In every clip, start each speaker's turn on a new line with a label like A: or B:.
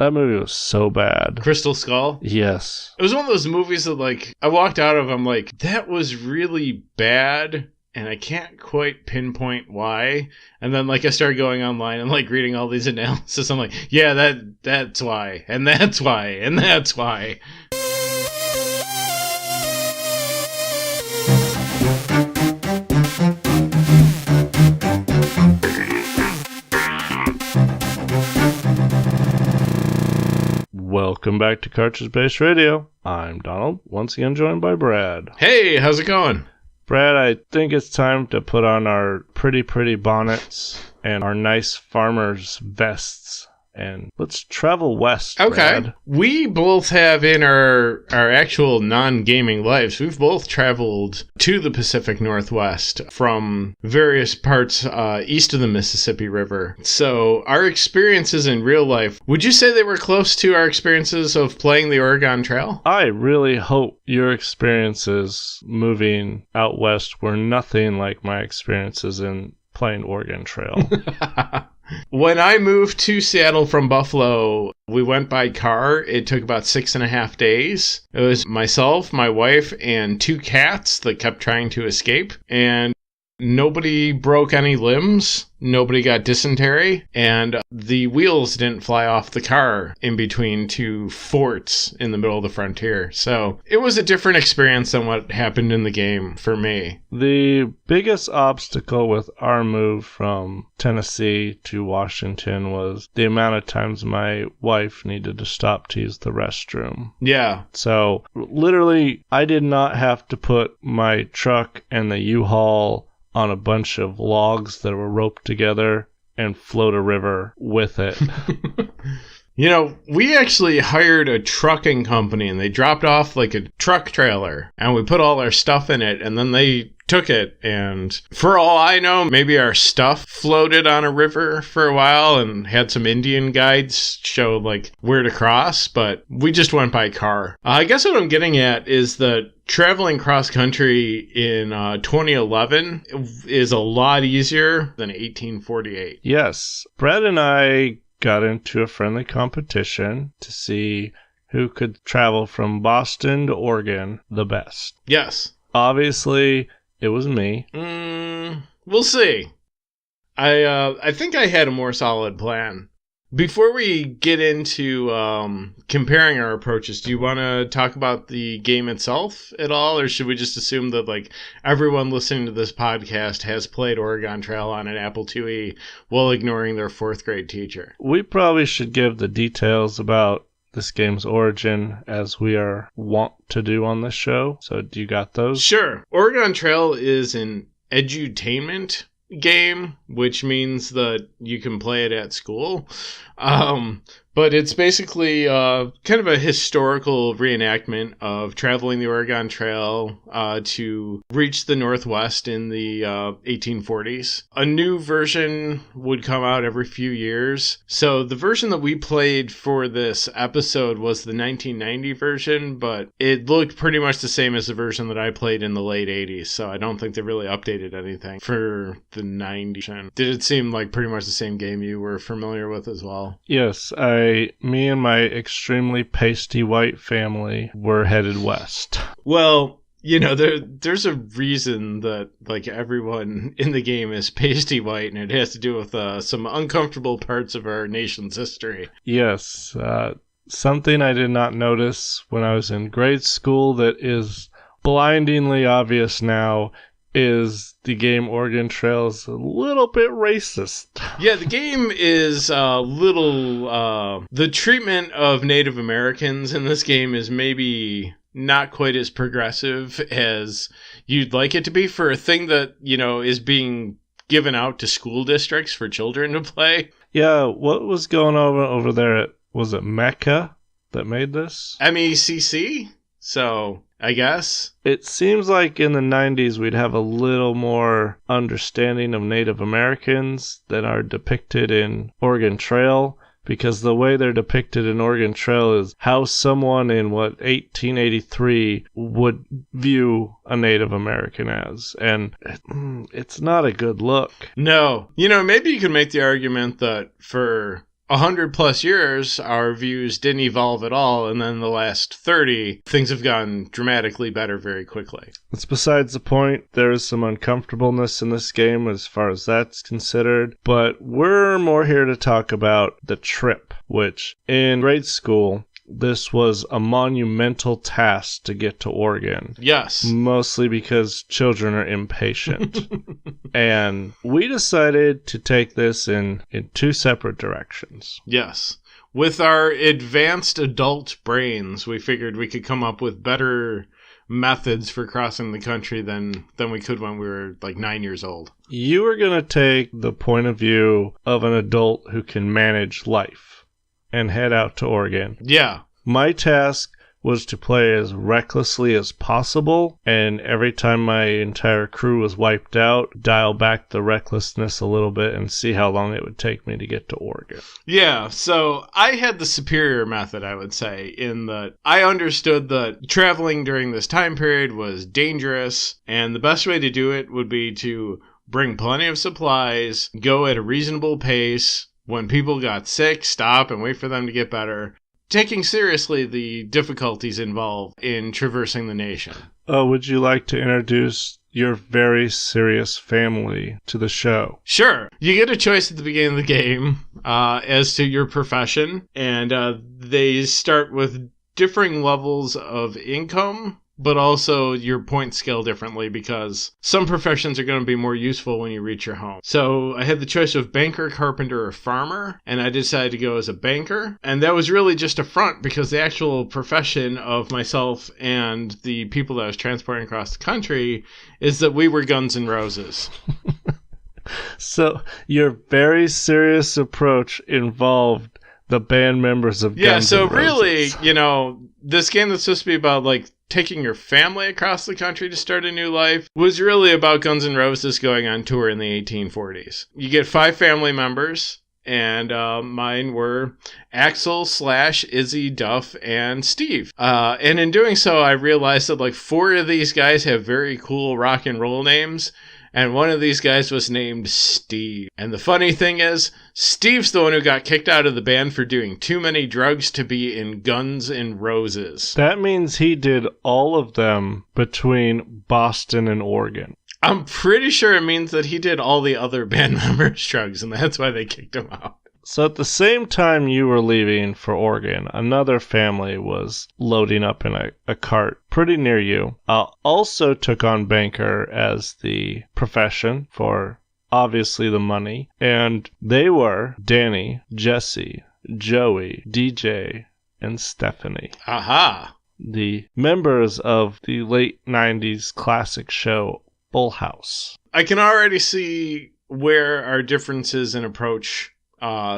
A: That movie was so bad.
B: Crystal Skull?
A: Yes.
B: It was one of those movies that, like, I walked out of, I'm like, that was really bad, and I can't quite pinpoint why. And then, like, I started going online and, like, reading all these analysis. I'm like, yeah, that's why, and that's why, and that's why.
A: Welcome back to Cartridge Based Radio. I'm Donald, once again joined by Brad.
B: Hey, how's it going?
A: Brad, I think it's time to put on our pretty bonnets and our nice farmer's vests. And let's travel west,
B: Okay.
A: Brad.
B: We both have in our actual non-gaming lives, we've both traveled to the Pacific Northwest from various parts east of the Mississippi River. So our experiences in real life, would you say they were close to our experiences of playing the Oregon Trail?
A: I really hope your experiences moving out west were nothing like my experiences in playing Oregon Trail.
B: When I moved to Seattle from Buffalo, we went by car. It took about 6.5 days. It was myself, my wife, and 2 cats that kept trying to escape. And nobody broke any limbs. Nobody got dysentery. And the wheels didn't fly off the car in between 2 forts in the middle of the frontier. So it was a different experience than what happened in the game for me.
A: The biggest obstacle with our move from Tennessee to Washington was the amount of times my wife needed to stop to use the restroom.
B: Yeah.
A: So literally, I did not have to put my truck and the U-Haul on a bunch of logs that were roped together and float a river with it.
B: You know, we actually hired a trucking company and they dropped off like a truck trailer and we put all our stuff in it and then they took it, and for all I know, maybe our stuff floated on a river for a while and had some Indian guides show like where to cross, but we just went by car. I guess what I'm getting at is that traveling cross country in 2011 is a lot easier than 1848.
A: Yes. Brad and I got into a friendly competition to see who could travel from Boston to Oregon the best.
B: Yes.
A: Obviously, it was me.
B: We'll see. I think I had a more solid plan. Before we get into comparing our approaches, do you want to talk about the game itself at all, or should we just assume that like everyone listening to this podcast has played Oregon Trail on an Apple IIe while ignoring their 4th grade teacher?
A: We probably should give the details about this game's origin, as we are wont to do on this show. So do you got those?
B: Sure. Oregon Trail is an edutainment game, which means that you can play it at school. But it's basically kind of a historical reenactment of traveling the Oregon Trail to reach the Northwest in the 1840s. A new version would come out every few years. So the version that we played for this episode was the 1990 version, but it looked pretty much the same as the version that I played in the late 80s. So I don't think they really updated anything for the 90s. Did it seem like pretty much the same game you were familiar with as well?
A: Yes, me and my extremely pasty white family were headed west.
B: Well, you know, there's a reason that like everyone in the game is pasty white, and it has to do with some uncomfortable parts of our nation's history.
A: Yes, something I did not notice when I was in grade school that is blindingly obvious now is the game Oregon Trail is a little bit racist.
B: Yeah, the game is a little... the treatment of Native Americans in this game is maybe not quite as progressive as you'd like it to be for a thing that, you know, is being given out to school districts for children to play.
A: Yeah, what was going on over there? Was it Mecca that made this?
B: MECC? So, I guess.
A: It seems like in the 90s we'd have a little more understanding of Native Americans than are depicted in Oregon Trail, because the way they're depicted in Oregon Trail is how someone in, 1883 would view a Native American as. And it's not a good look.
B: No. You know, maybe you could make the argument that for 100+ years, our views didn't evolve at all. And then the last 30, things have gotten dramatically better very quickly.
A: It's besides the point. There is some uncomfortableness in this game as far as that's considered. But we're more here to talk about the trip, which in grade school, this was a monumental task to get to Oregon.
B: Yes.
A: Mostly because children are impatient. And we decided to take this in two separate directions.
B: Yes. With our advanced adult brains, we figured we could come up with better methods for crossing the country than we could when we were like 9 years old.
A: You were going to take the point of view of an adult who can manage life and head out to Oregon.
B: Yeah.
A: My task was to play as recklessly as possible, and every time my entire crew was wiped out, dial back the recklessness a little bit and see how long it would take me to get to Oregon.
B: Yeah, so I had the superior method, I would say, in that I understood that traveling during this time period was dangerous, and the best way to do it would be to bring plenty of supplies, go at a reasonable pace. When people got sick, stop and wait for them to get better, taking seriously the difficulties involved in traversing the nation.
A: Would you like to introduce your very serious family to the show?
B: Sure. You get a choice at the beginning of the game as to your profession, and they start with differing levels of income, but also your point scale differently because some professions are going to be more useful when you reach your home. So I had the choice of banker, carpenter, or farmer, and I decided to go as a banker. And that was really just a front because the actual profession of myself and the people that I was transporting across the country is that we were Guns N' Roses.
A: So your very serious approach involved the band members of Guns N' Roses.
B: Yeah, so really, this game that's supposed to be about like taking your family across the country to start a new life was really about Guns N' Roses going on tour in the 1840s. You get 5 family members, and mine were Axel, Slash, Izzy, Duff, and Steve. And in doing so, I realized that like 4 of these guys have very cool rock and roll names, and one of these guys was named Steve. And the funny thing is, Steve's the one who got kicked out of the band for doing too many drugs to be in Guns N' Roses.
A: That means he did all of them between Boston and Oregon.
B: I'm pretty sure it means that he did all the other band members' drugs, and that's why they kicked him out.
A: So at the same time you were leaving for Oregon, another family was loading up in a cart pretty near you. Also took on banker as the profession for obviously the money. And they were Danny, Jesse, Joey, DJ, and Stephanie.
B: Aha!
A: The members of the late 90s classic show Full House.
B: I can already see where our differences in approach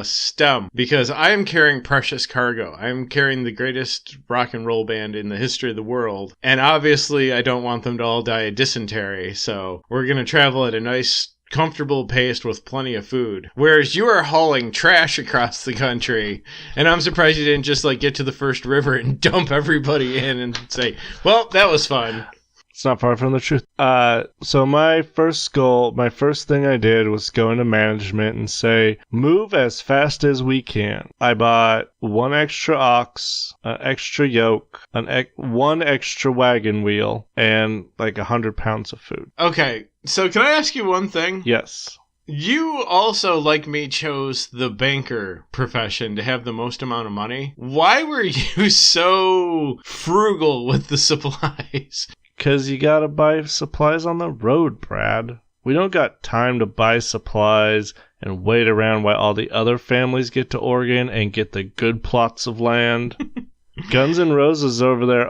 B: stem, because I am carrying precious cargo. I am carrying the greatest rock and roll band in the history of the world, and obviously I don't want them to all die of dysentery, so we're going to travel at a nice, comfortable pace with plenty of food. Whereas you are hauling trash across the country, and I'm surprised you didn't just like get to the first river and dump everybody in and say, well, that was fun.
A: It's not far from the truth. So my first goal, my first thing I did was go into management and say, move as fast as we can. I bought 1 extra ox, an extra yoke, one extra wagon wheel, and like 100 pounds of food.
B: Okay, so can I ask you one thing?
A: Yes.
B: You also, like me, chose the banker profession to have the most amount of money. Why were you so frugal with the supplies?
A: Because you gotta buy supplies on the road, Brad. We don't got time to buy supplies and wait around while all the other families get to Oregon and get the good plots of land. Guns N' Roses over there,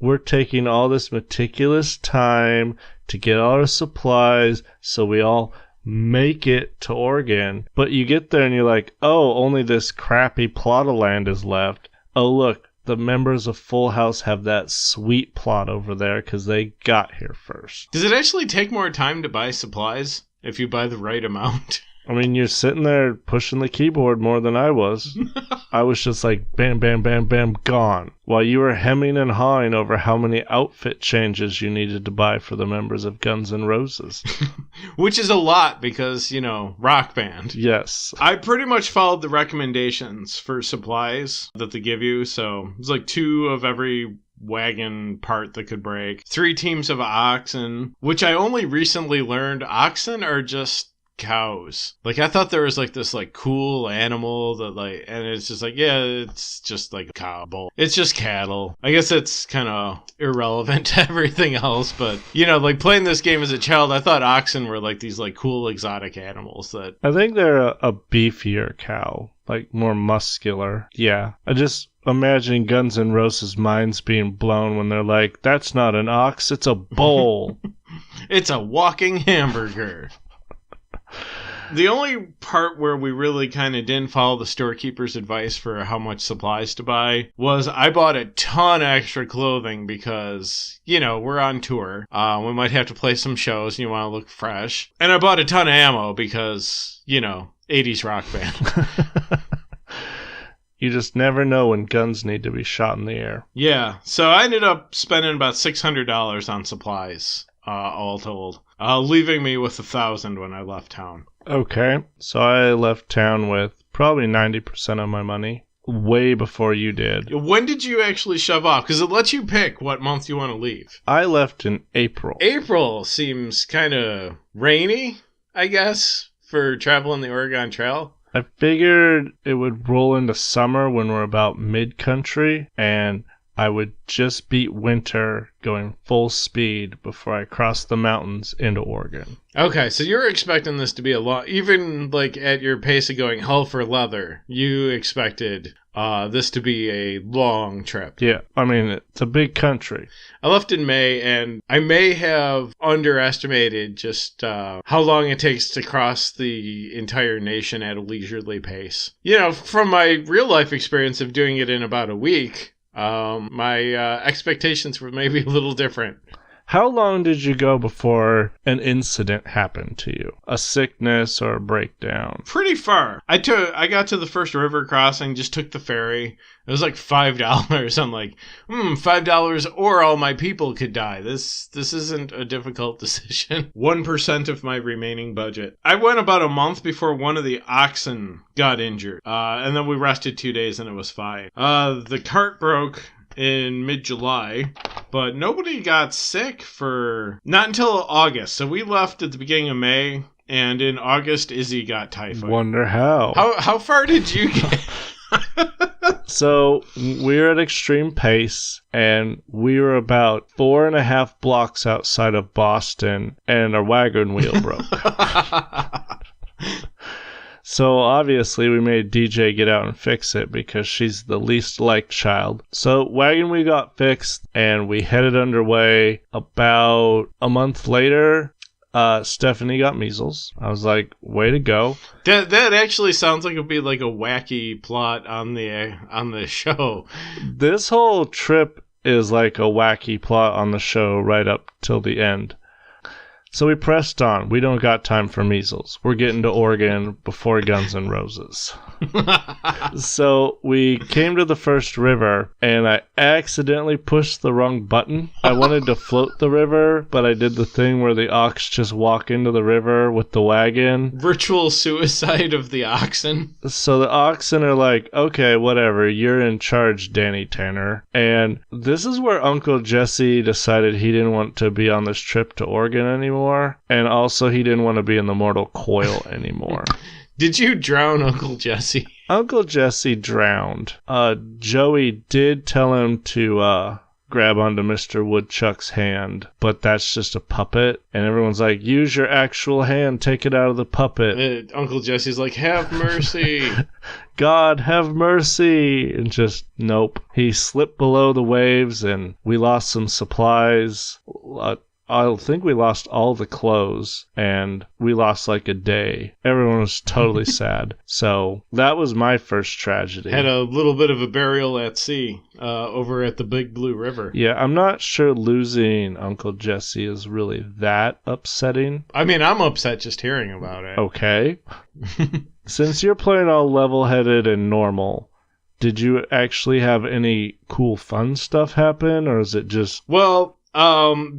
A: we're taking all this meticulous time to get all our supplies so we all make it to Oregon. But you get there and you're like, only this crappy plot of land is left. Oh, look. The members of Full House have that sweet plot over there because they got here first.
B: Does it actually take more time to buy supplies if you buy the right amount?
A: I mean, you're sitting there pushing the keyboard more than I was. I was just like, bam, bam, bam, bam, gone. While you were hemming and hawing over how many outfit changes you needed to buy for the members of Guns N' Roses.
B: Which is a lot because, rock band.
A: Yes.
B: I pretty much followed the recommendations for supplies that they give you. So it's like 2 of every wagon part that could break, 3 teams of oxen, which I only recently learned oxen are just cows. Like, I thought there was like this like cool animal that like, and it's just like, yeah, it's just like a cow bull. It's just cattle. I guess it's kind of irrelevant to everything else, but like playing this game as a child, I thought oxen were like these like cool exotic animals that
A: I think they're a beefier cow, like more muscular. Yeah. I just imagine Guns N' Roses' minds being blown when they're like, that's not an ox, it's a bull.
B: It's a walking hamburger. The only part where we really kind of didn't follow the storekeeper's advice for how much supplies to buy was I bought a ton of extra clothing because, we're on tour. We might have to play some shows and you want to look fresh. And I bought a ton of ammo because, 80s rock band.
A: You just never know when guns need to be shot in the air.
B: Yeah, so I ended up spending about $600 on supplies, all told, leaving me with $1,000 when I left town.
A: Okay, so I left town with probably 90% of my money, way before you did.
B: When did you actually shove off? Because it lets you pick what month you want to leave.
A: I left in April.
B: April seems kind of rainy, I guess, for traveling the Oregon Trail.
A: I figured it would roll into summer when we're about mid-country, and I would just beat winter going full speed before I crossed the mountains into Oregon.
B: Okay, so you're expecting this to be a long... Even, like, at your pace of going hell for leather, you expected this to be a long trip.
A: Yeah, I mean, it's a big country.
B: I left in May, and I may have underestimated just how long it takes to cross the entire nation at a leisurely pace. From my real-life experience of doing it in about a week... my expectations were maybe a little different.
A: How long did you go before an incident happened to you? A sickness or a breakdown?
B: Pretty far. I got to the first river crossing, just took the ferry. It was like $5. I'm like, $5 or all my people could die. This isn't a difficult decision. 1% of my remaining budget. I went about a month before one of the oxen got injured. And then we rested 2 days and it was fine. The cart broke in mid-July, but nobody got sick for not until August. So we left at the beginning of May, and in August, Izzy got typhoid.
A: Wonder how.
B: How far did you get?
A: So we were at extreme pace, and we were about 4.5 blocks outside of Boston, and our wagon wheel broke. So obviously we made DJ get out and fix it because she's the least liked child. So wagon wheel got fixed and we headed underway. About a month later, Stephanie got measles. I was like, way to go.
B: That actually sounds like it'd be like a wacky plot on the show.
A: This whole trip is like a wacky plot on the show right up till the end. So we pressed on. We don't got time for measles. We're getting to Oregon before Guns N' Roses. So we came to the first river, and I accidentally pushed the wrong button. I wanted to float the river, but I did the thing where the ox just walk into the river with the wagon.
B: Virtual suicide of the oxen.
A: So the oxen are like, okay, whatever, you're in charge, Danny Tanner. And this is where Uncle Jesse decided he didn't want to be on this trip to Oregon anymore. And also he didn't want to be in the mortal coil anymore.
B: Did you drown Uncle Jesse?
A: Uncle Jesse drowned. Joey did tell him to grab onto Mr. Woodchuck's hand, but that's just a puppet. And everyone's like, use your actual hand, take it out of the puppet.
B: Uncle Jesse's like, have mercy.
A: God, have mercy. And just, nope. He slipped below the waves and we lost some supplies. I think we lost all the clothes, and we lost like a day. Everyone was totally sad. So that was my first tragedy.
B: Had a little bit of a burial at sea over at the Big Blue River.
A: Yeah, I'm not sure losing Uncle Jesse is really that upsetting.
B: I mean, I'm upset just hearing about it.
A: Okay. Since you're playing all level-headed and normal, did you actually have any cool fun stuff happen, or is it just...
B: Well,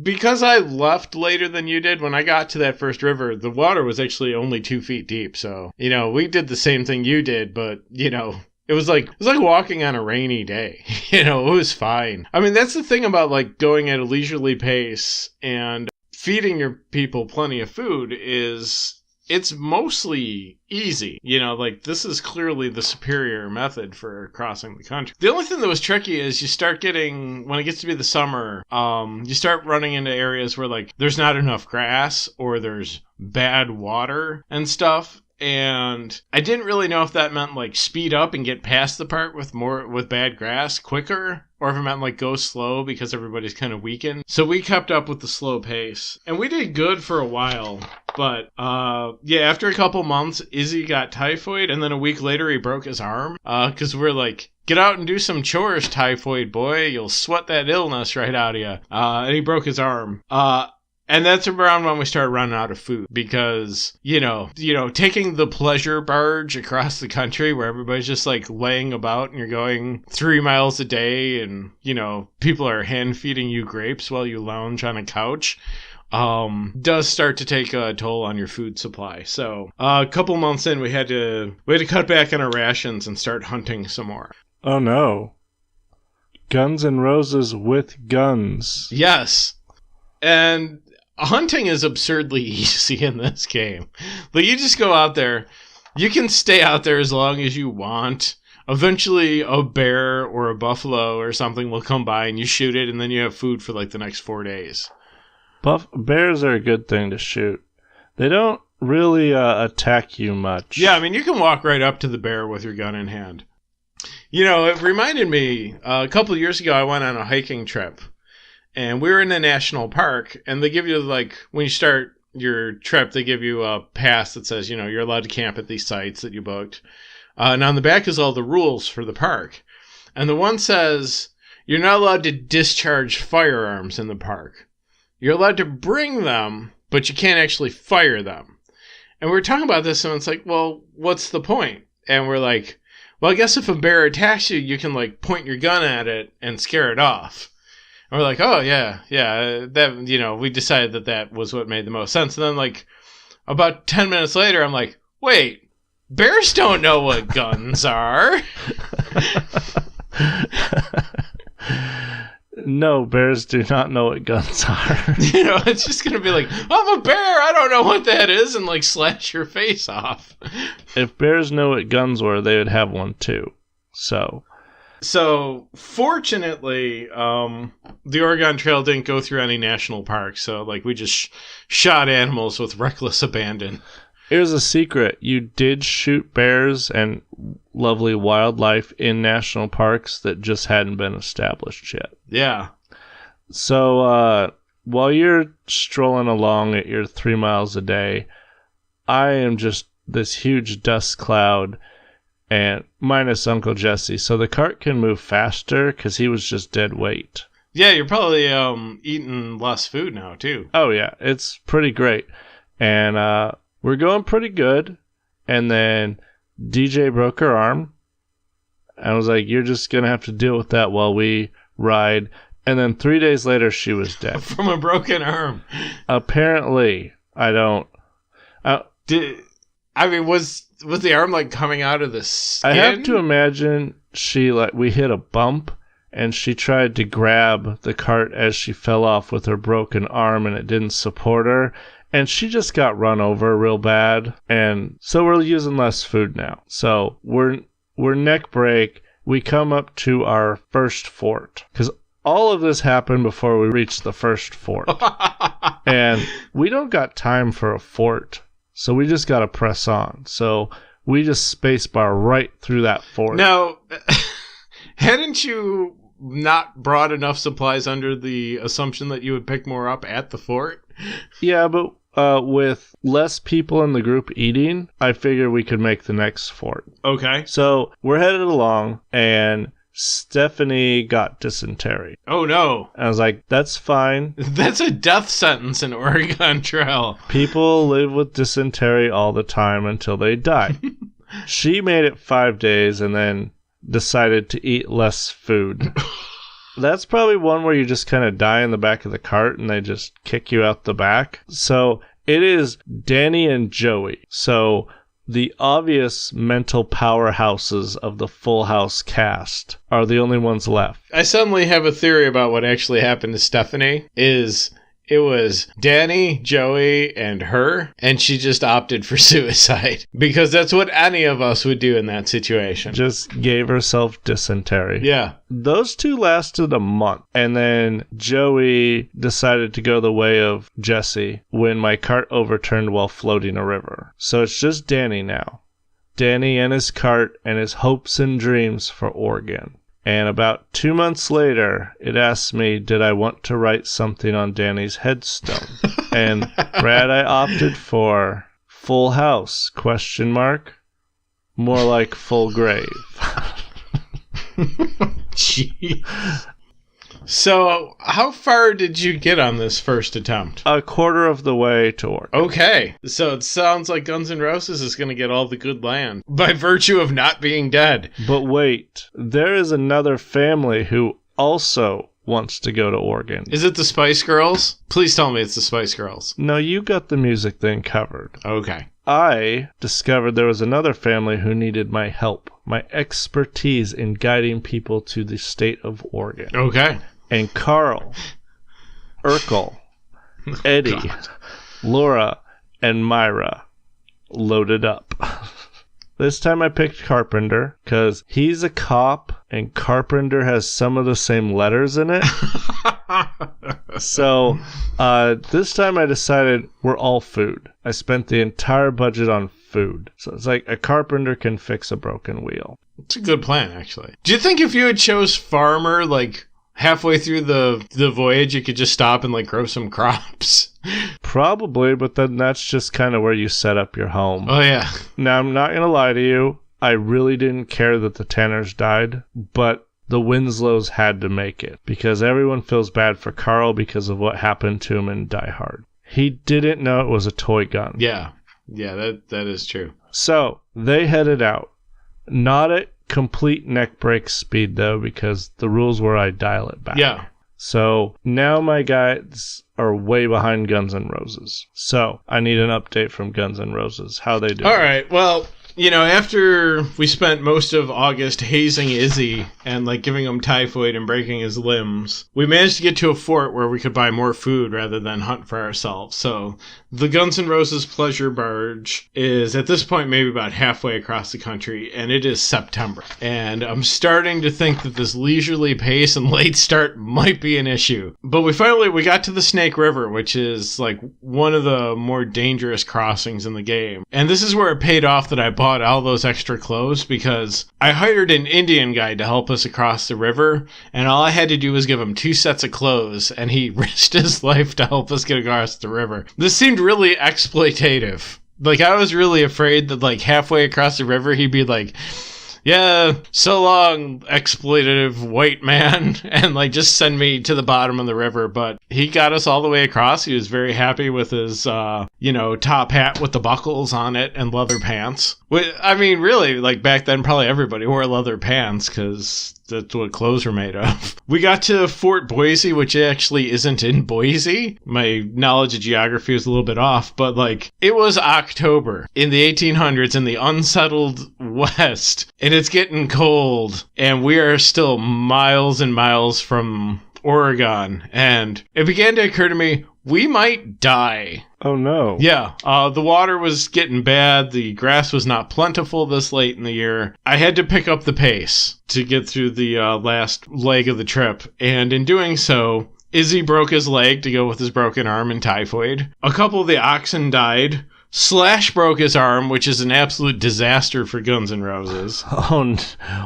B: because I left later than you did, when I got to that first river, the water was actually only 2 feet deep. So, we did the same thing you did, but, it was like walking on a rainy day. It was fine. I mean, that's the thing about like going at a leisurely pace and feeding your people plenty of food is it's mostly easy. Like this is clearly the superior method for crossing the country. The only thing that was tricky is you start getting, when it gets to be the summer, you start running into areas where like there's not enough grass or there's bad water and stuff. And I didn't really know if that meant like speed up and get past the part with bad grass quicker, or if it meant like go slow because everybody's kind of weakened. So we kept up with the slow pace, and we did good for a while. But after a couple months, Izzy got typhoid, and then a week later he broke his arm because we're like, get out and do some chores, typhoid boy. You'll sweat that illness right out of you. And he broke his arm. And that's around when we started running out of food because, taking the pleasure barge across the country where everybody's just like laying about and you're going 3 miles a day and, people are hand feeding you grapes while you lounge on a couch, does start to take a toll on your food supply. So a couple months in, we had to cut back on our rations and start hunting some more.
A: Oh no. Guns N' Roses with guns.
B: Yes. And hunting is absurdly easy in this game. Like, you just go out there. You can stay out there as long as you want. Eventually, a bear or a buffalo or something will come by and you shoot it, and then you have food for, like, the next 4 days.
A: Bears are a good thing to shoot. They don't really attack you much.
B: Yeah, I mean, you can walk right up to the bear with your gun in hand. It reminded me, a couple of years ago, I went on a hiking trip. And we were in a national park, and they give you, like, when you start your trip, they give you a pass that says, you're allowed to camp at these sites that you booked. And on the back is all the rules for the park. And the one says, you're not allowed to discharge firearms in the park. You're allowed to bring them, but you can't actually fire them. And we were talking about this, and it's like, well, what's the point? And we're like, well, I guess if a bear attacks you, you can, like, point your gun at it and scare it off. And we're like, oh, yeah, that, we decided that was what made the most sense. And then, like, about 10 minutes later, I'm like, wait, bears don't know what guns are.
A: No, bears do not know what guns are.
B: It's just going to be like, I'm a bear, I don't know what that is, and, like, slash your face off.
A: If bears know what guns were, they would have one, too.
B: So, fortunately, the Oregon Trail didn't go through any national parks, so, like, we just shot animals with reckless abandon.
A: Here's a secret. You did shoot bears and lovely wildlife in national parks that just hadn't been established yet.
B: Yeah.
A: So, while you're strolling along at your 3 miles a day, I am just this huge dust cloud, and minus Uncle Jesse. So the cart can move faster because he was just dead weight.
B: Yeah, you're probably eating less food now, too.
A: Oh, yeah. It's pretty great. And we're going pretty good. And then DJ broke her arm. I was like, you're just going to have to deal with that while we ride. And then 3 days later, she was dead.
B: From a broken arm.
A: Apparently. I don't...
B: Was the arm, like, coming out of the skin?
A: I have to imagine we hit a bump, and she tried to grab the cart as she fell off with her broken arm, and it didn't support her, and she just got run over real bad, and so we're using less food now. So we're neck break. We come up to our first fort, because all of this happened before we reached the first fort, and we don't got time for a fort. So we just got to press on. So we just spacebar right through that fort.
B: Now, hadn't you not brought enough supplies under the assumption that you would pick more up at the fort?
A: Yeah, but with less people in the group eating, I figure we could make the next fort.
B: Okay.
A: So we're headed along, and Stephanie got dysentery.
B: Oh, no.
A: I was like, that's fine.
B: That's a death sentence in Oregon Trail.
A: People live with dysentery all the time until they die. She made it 5 days and then decided to eat less food. That's probably one where you just kind of die in the back of the cart and they just kick you out the back. So it is Danny and Joey. So the obvious mental powerhouses of the Full House cast are the only ones left.
B: I suddenly have a theory about what actually happened to Stephanie. It was Danny, Joey, and her, and she just opted for suicide. Because that's what any of us would do in that situation.
A: Just gave herself dysentery.
B: Yeah.
A: Those two lasted a month, and then Joey decided to go the way of Jesse when my cart overturned while floating a river. So it's just Danny now. Danny and his cart and his hopes and dreams for Oregon. And about 2 months later, it asked me, did I want to write something on Danny's headstone? And Brad, I opted for Full House, ? More like full grave.
B: Jeez. So, how far did you get on this first attempt?
A: A quarter of the way to Oregon.
B: Okay, so it sounds like Guns N' Roses is going to get all the good land by virtue of not being dead.
A: But wait, there is another family who also wants to go to Oregon.
B: Is it the Spice Girls? Please tell me it's the Spice Girls.
A: No, you got the music thing covered.
B: Okay.
A: I discovered there was another family who needed my help, my expertise in guiding people to the state of Oregon.
B: Okay.
A: And Carl, Urkel, Eddie, Laura, and Myra loaded up. This time I picked Carpenter because he's a cop and Carpenter has some of the same letters in it. So this time I decided we're all food. I spent the entire budget on food. So it's like a carpenter can fix a broken wheel.
B: It's a good plan, actually. Do you think if you had chose farmer, like halfway through the voyage, you could just stop and like grow some crops?
A: Probably, but then that's just kind of where you set up your home.
B: Oh, yeah.
A: Now, I'm not going to lie to you. I really didn't care that the Tanners died, but the Winslows had to make it because everyone feels bad for Carl because of what happened to him in Die Hard. He didn't know it was a toy gun.
B: Yeah. Yeah, that is true.
A: So, they headed out. Not at complete neck break speed, though, because the rules were I dial it back.
B: Yeah.
A: So, now my guys are way behind Guns N' Roses. So, I need an update from Guns N' Roses. How they doing?
B: All right, well, you know, after we spent most of August hazing Izzy and, like, giving him typhoid and breaking his limbs, we managed to get to a fort where we could buy more food rather than hunt for ourselves. So, the Guns N' Roses pleasure barge is, at this point, maybe about halfway across the country, and it is September. And I'm starting to think that this leisurely pace and late start might be an issue. But we got to the Snake River, which is, like, one of the more dangerous crossings in the game. And this is where it paid off that I bought all those extra clothes, because I hired an Indian guide to help us across the river, and all I had to do was give him 2 sets of clothes, and he risked his life to help us get across the river. This seemed really exploitative. Like, I was really afraid that, like, halfway across the river, he'd be like, yeah, so long, exploitative white man, and, like, just send me to the bottom of the river. But he got us all the way across. He was very happy with his, top hat with the buckles on it and leather pants. I mean, really, like, back then, probably everybody wore leather pants, because that's what clothes were made of. We got to Fort Boise, which actually isn't in Boise. My knowledge of geography was a little bit off, but, like, it was October in the 1800s in the unsettled West, and it's getting cold, and we are still miles and miles from Oregon, and it began to occur to me, we might die.
A: Oh, no.
B: Yeah, the water was getting bad. The grass was not plentiful this late in the year. I had to pick up the pace to get through the last leg of the trip. And in doing so, Izzy broke his leg to go with his broken arm and typhoid. A couple of the oxen died. Slash broke his arm, which is an absolute disaster for Guns N' Roses.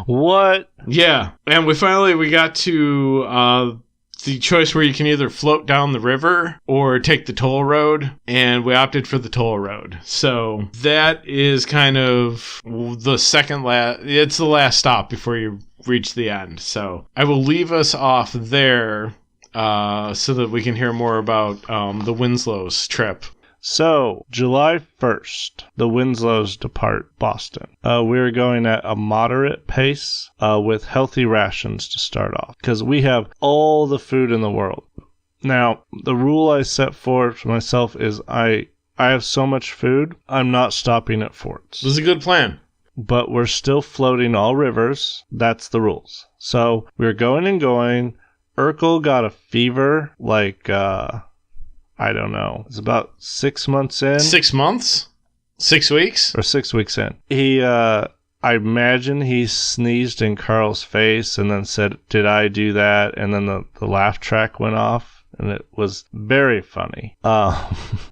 A: What?
B: Yeah, and we got to the choice where you can either float down the river or take the toll road, and we opted for the toll road. So that is kind of the it's the last stop before you reach the end. So I will leave us off there so that we can hear more about the Winslow's trip.
A: So, July 1st, the Winslows depart Boston. We're going at a moderate pace with healthy rations to start off, because we have all the food in the world. Now, the rule I set for myself is I have so much food, I'm not stopping at forts.
B: This is a good plan.
A: But we're still floating all rivers. That's the rules. So, we're going and going. Urkel got a fever, I don't know. It's about 6 months in.
B: 6 months? 6 weeks?
A: Or 6 weeks in. I imagine he sneezed in Carl's face and then said, "Did I do that?" And then the laugh track went off, and it was very funny.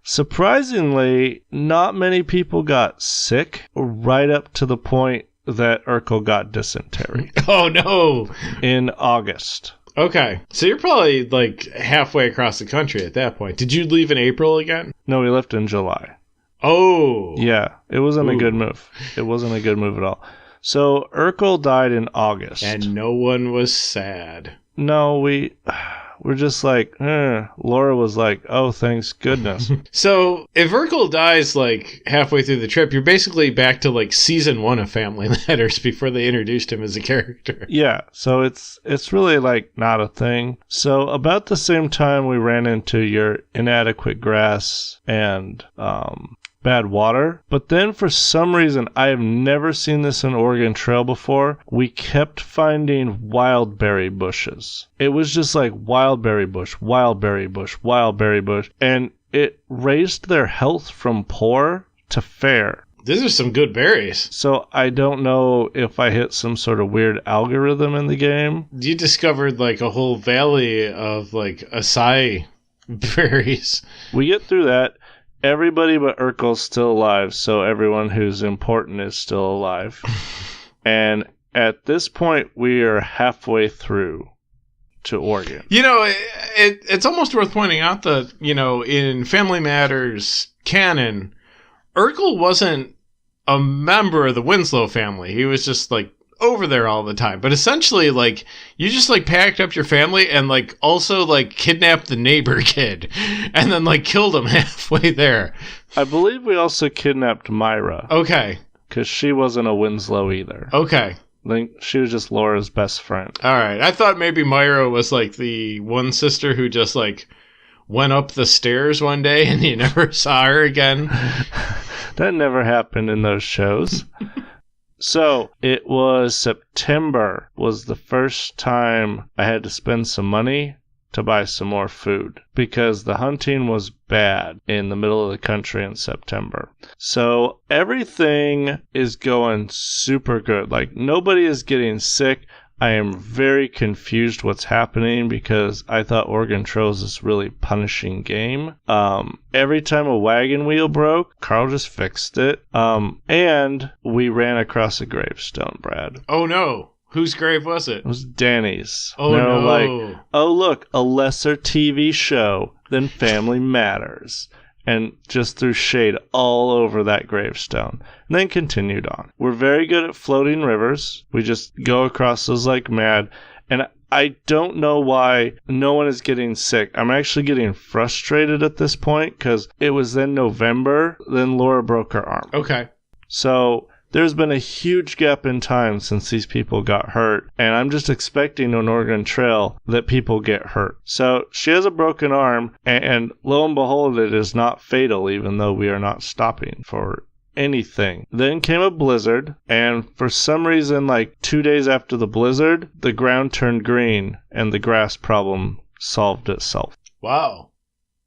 A: Surprisingly, not many people got sick right up to the point that Urkel got dysentery.
B: Oh, no.
A: In August.
B: Okay. So you're probably halfway across the country at that point. Did you leave in April again?
A: No, we left in July.
B: Oh.
A: Yeah, it wasn't a good move. It wasn't a good move at all. So Urkel died in August.
B: And no one was sad.
A: No, we're just Laura was like, "Oh, thanks goodness."
B: So if Urkel dies halfway through the trip, you're basically back to season 1 of Family Matters before they introduced him as a character.
A: Yeah, so it's really not a thing. So about the same time we ran into your inadequate grass and bad water. But then for some reason, I have never seen this in Oregon Trail before, we kept finding wildberry bushes. It was just wildberry bush, wildberry bush, wildberry bush. And it raised their health from poor to fair.
B: These are some good berries.
A: So I don't know if I hit some sort of weird algorithm in the game.
B: You discovered a whole valley of acai berries.
A: We get through that. Everybody but Urkel's still alive, so everyone who's important is still alive. And at this point, we are halfway through to Oregon.
B: It's almost worth pointing out that, in Family Matters canon, Urkel wasn't a member of the Winslow family. He was just over there all the time. But essentially, you just packed up your family and also kidnapped the neighbor kid and then killed him halfway there.
A: I believe we also kidnapped Myra.
B: Okay.
A: Because she wasn't a Winslow either.
B: Okay.
A: I think she was just Laura's best friend.
B: All right. I thought maybe Myra was the one sister who just went up the stairs one day and you never saw her again.
A: That never happened in those shows. So, it was September was the first time I had to spend some money to buy some more food because the hunting was bad in the middle of the country in September. So, everything is going super good. Nobody is getting sick. I am very confused what's happening because I thought Oregon Trail was this really punishing game. Every time a wagon wheel broke, Carl just fixed it. And we ran across a gravestone, Brad.
B: Oh no. Whose grave was it?
A: It was Danny's.
B: Oh no.
A: Oh look, a lesser TV show than Family Matters. And just threw shade all over that gravestone. And then continued on. We're very good at floating rivers. We just go across those like mad. And I don't know why no one is getting sick. I'm actually getting frustrated at this point because it was then November. Then Laura broke her arm.
B: Okay.
A: So there's been a huge gap in time since these people got hurt, and I'm just expecting on Oregon Trail that people get hurt. So she has a broken arm, and lo and behold, it is not fatal, even though we are not stopping for anything. Then came a blizzard, and for some reason, 2 days after the blizzard, the ground turned green, and the grass problem solved itself.
B: Wow.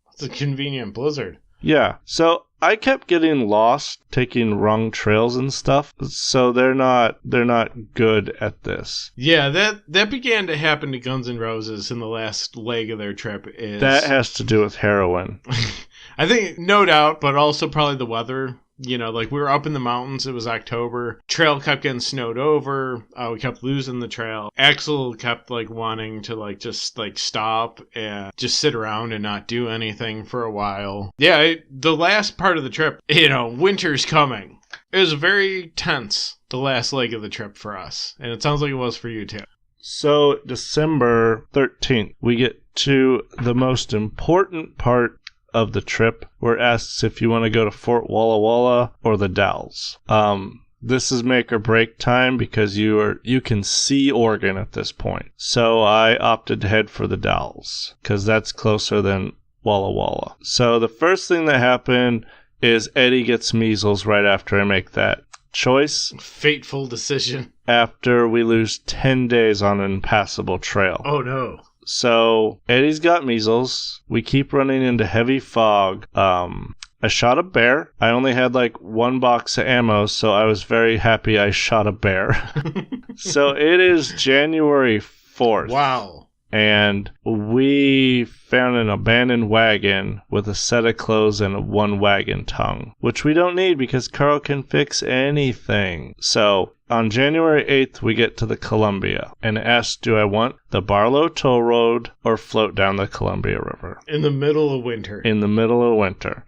B: That's a convenient blizzard.
A: Yeah. So I kept getting lost, taking wrong trails and stuff. So they're not good at this.
B: Yeah, that began to happen to Guns N' Roses in the last leg of their trip.
A: That has to do with heroin.
B: I think, no doubt, but also probably the weather. You know, like we were up in the mountains. It was October. Trail kept getting snowed over. We kept losing the trail. Axel kept like wanting to like just like stop and just sit around and not do anything for a while. Yeah, the last part of the trip, you know, winter's coming. It was very tense, the last leg of the trip for us. And it sounds like it was for you too.
A: So December 13th, we get to the most important part of the trip, where it asks if you want to go to Fort Walla Walla or the Dalles. This is make or break time because you can see Oregon at this point. So I opted to head for the Dalles because that's closer than Walla Walla. So the first thing that happened is Eddie gets measles right after I make that choice.
B: Fateful decision.
A: After we lose 10 days on an impassable trail.
B: Oh no.
A: So Eddie's got measles. We keep running into heavy fog. I shot a bear. I only had like one box of ammo, so I was very happy I shot a bear. So it is January 4th.
B: Wow.
A: And we found an abandoned wagon with a set of clothes and one wagon tongue, which we don't need because Carl can fix anything. So on January 8th, we get to the Columbia and it asks, do I want the Barlow Toll Road or float down the Columbia River?
B: In the middle of winter.
A: In the middle of winter.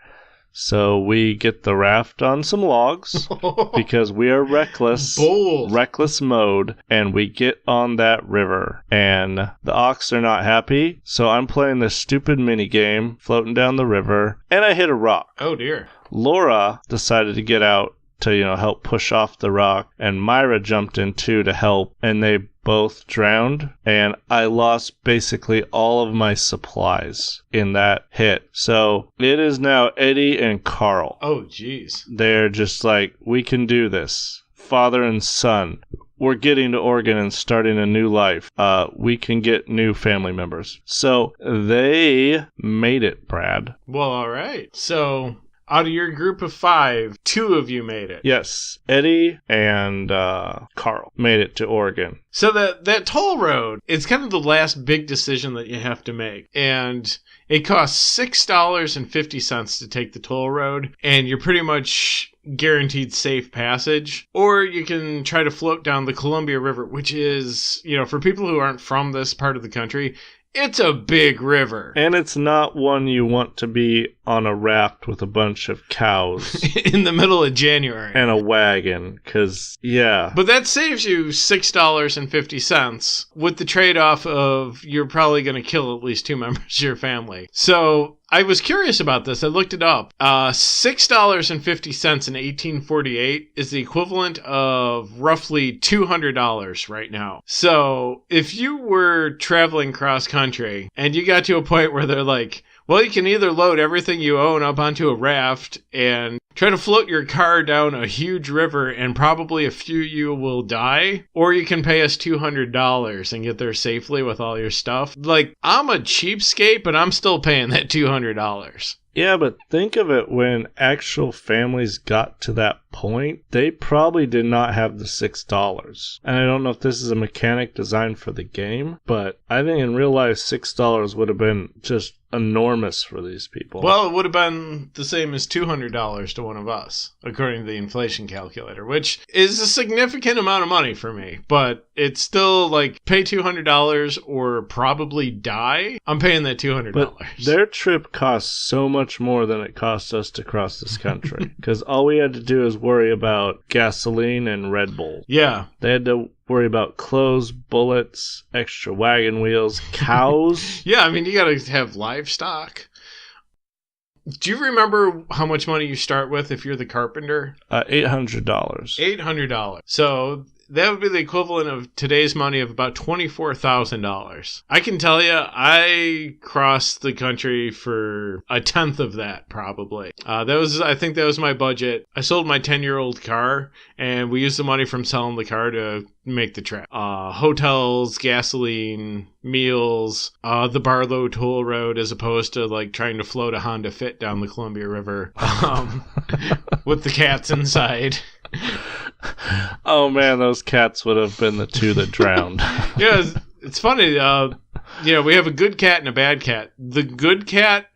A: So we get the raft on some logs because we are reckless.
B: Bold.
A: Reckless mode, and we get on that river. And the Ox are not happy, so I'm playing this stupid mini game, floating down the river, and I hit a rock.
B: Oh dear.
A: Laura decided to get out to, help push off the rock, and Myra jumped in too to help, and they both drowned, and I lost basically all of my supplies in that hit. So it is now Eddie and Carl.
B: Oh, jeez.
A: They're just like, we can do this. Father and son. We're getting to Oregon and starting a new life. We can get new family members. So they made it, Brad.
B: Well, all right. So out of your group of 5, 2 of you made it.
A: Yes, Eddie and Carl made it to Oregon.
B: So that toll road, it's kind of the last big decision that you have to make. And it costs $6.50 to take the toll road, and you're pretty much guaranteed safe passage. Or you can try to float down the Columbia River, which is, for people who aren't from this part of the country, it's a big river.
A: And it's not one you want to be on a raft with a bunch of cows.
B: In the middle of January.
A: And a wagon, because, yeah.
B: But that saves you $6.50 with the trade-off of you're probably going to kill at least 2 members of your family. So I was curious about this. I looked it up. $6.50 in 1848 is the equivalent of roughly $200 right now. So if you were traveling cross-country and you got to a point where they're like, well, you can either load everything you own up onto a raft and try to float your car down a huge river and probably a few you will die, or you can pay us $200 and get there safely with all your stuff. Like, I'm a cheapskate, but I'm still paying that $200.
A: Yeah, but think of it, when actual families got to that point, they probably did not have the $6. And I don't know if this is a mechanic designed for the game, but I think in real life, $6 would have been just enormous for these people.
B: Well, it would have been the same as $200 to one of us, according to the inflation calculator, which is a significant amount of money for me. But it's still like, pay $200 or probably die. I'm paying that $200.
A: But their trip costs so much more than it costs us to cross this country. Because all we had to do is worry about gasoline and Red Bull.
B: Yeah.
A: They had to worry about clothes, bullets, extra wagon wheels, cows.
B: Yeah, I mean, you gotta have livestock. Do you remember how much money you start with if you're the carpenter?
A: $800.
B: $800. So that would be the equivalent of today's money of about $24,000. I can tell you, I crossed the country for a tenth of that, probably. I think that was my budget. I sold my 10-year-old car, and we used the money from selling the car to make the trip. Hotels, gasoline, meals, the Barlow Toll Road, as opposed to like trying to float a Honda Fit down the Columbia River with the cats inside.
A: Oh man, those cats would have been the two that drowned.
B: Yeah, it's funny. We have a good cat and a bad cat. The good cat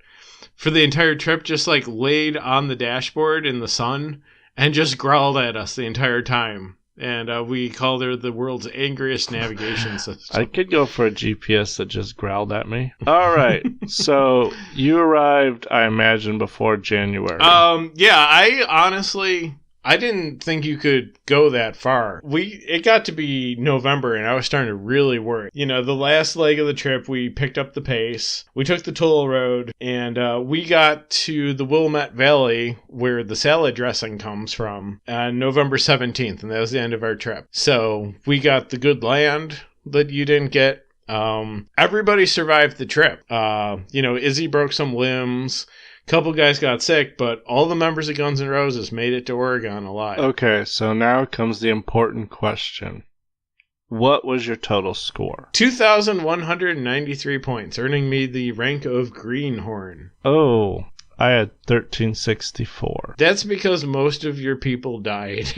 B: for the entire trip just like laid on the dashboard in the sun and just growled at us the entire time. And we called her the world's angriest navigation system.
A: I could go for a GPS that just growled at me. All right. So you arrived, I imagine, before January.
B: I didn't think you could go that far. It got to be November, and I was starting to really worry. The last leg of the trip, we picked up the pace. We took the toll road, and we got to the Willamette Valley, where the salad dressing comes from, on November 17th, and that was the end of our trip. So we got the good land that you didn't get. Everybody survived the trip. Izzy broke some limbs. Couple guys got sick, but all the members of Guns N' Roses made it to Oregon alive.
A: Okay, so now comes the important question. What was your total score?
B: 2,193 points, earning me the rank of Greenhorn.
A: Oh, I had 1,364.
B: That's because most of your people died.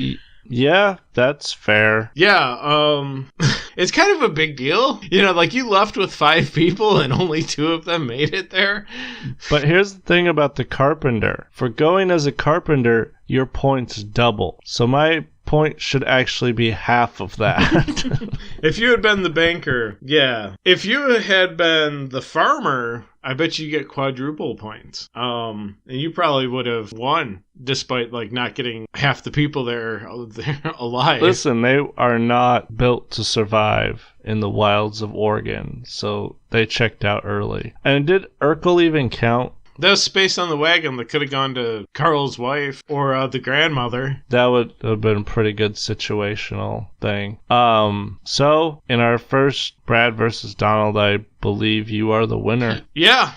A: Yeah, that's fair.
B: Yeah, it's kind of a big deal. You left with 5 people and only 2 of them made it there.
A: But here's the thing about the carpenter. For going as a carpenter, your points double. So my point should actually be half of that.
B: If you had been the banker, yeah. If you had been the farmer, I bet you get quadruple points. And you probably would have won, despite not getting half the people there alive.
A: Listen, they are not built to survive in the wilds of Oregon, so they checked out early. And did Urkel even count?
B: That was space on the wagon that could have gone to Carl's wife or the grandmother.
A: That would have been a pretty good situational thing. So, in our first Brad versus Donald, I believe you are the winner.
B: Yeah.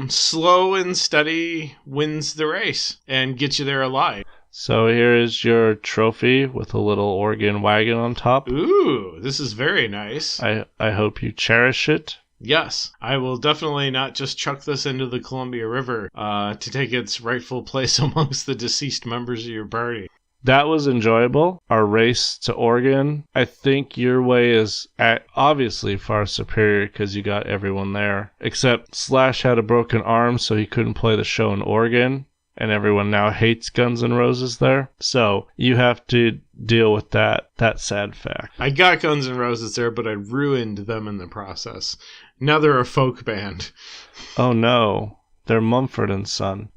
B: Slow and steady wins the race and gets you there alive.
A: So here is your trophy with a little Oregon wagon on top.
B: Ooh, this is very nice.
A: I hope you cherish it.
B: Yes, I will definitely not just chuck this into the Columbia River to take its rightful place amongst the deceased members of your party.
A: That was enjoyable. Our race to Oregon. I think your way is obviously far superior because you got everyone there. Except Slash had a broken arm, so he couldn't play the show in Oregon. And everyone now hates Guns N' Roses there. So you have to deal with that sad fact.
B: I got Guns N' Roses there, but I ruined them in the process. Now they're a folk band.
A: Oh no, they're Mumford & Son.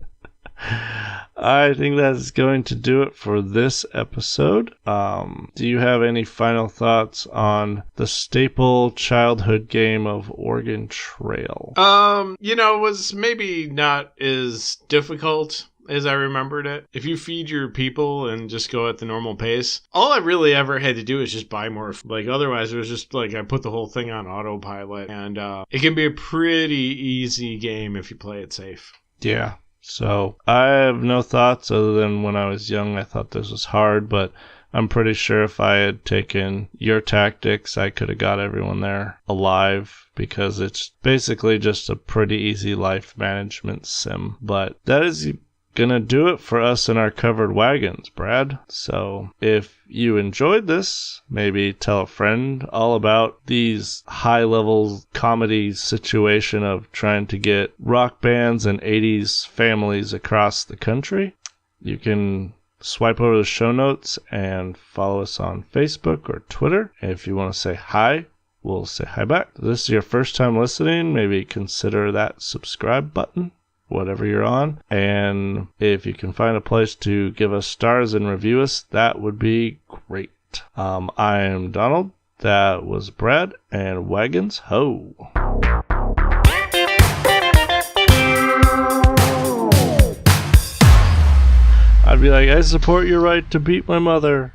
A: I think that's going to do it for this episode. Do you have any final thoughts on the staple childhood game of Oregon Trail?
B: It was maybe not as difficult as I remembered it. If you feed your people and just go at the normal pace, all I really ever had to do is just buy more. Otherwise it was just I put the whole thing on autopilot, and it can be a pretty easy game if you play it safe.
A: Yeah. So I have no thoughts other than when I was young, I thought this was hard, but I'm pretty sure if I had taken your tactics, I could have got everyone there alive, because it's basically just a pretty easy life management sim. But that is gonna do it for us in our covered wagons, Brad. So if you enjoyed this, maybe tell a friend all about these high-level comedy situation of trying to get rock bands and 80s families across the country. You can swipe over the show notes and follow us on Facebook or Twitter. And if you want to say hi, we'll say hi back. If this is your first time listening, maybe consider that subscribe button, whatever you're on. And if you can find a place to give us stars and review us, that would be great. I am Donald. That was Brad, and Wagons Ho! I'd be like, I support your right to beat my mother.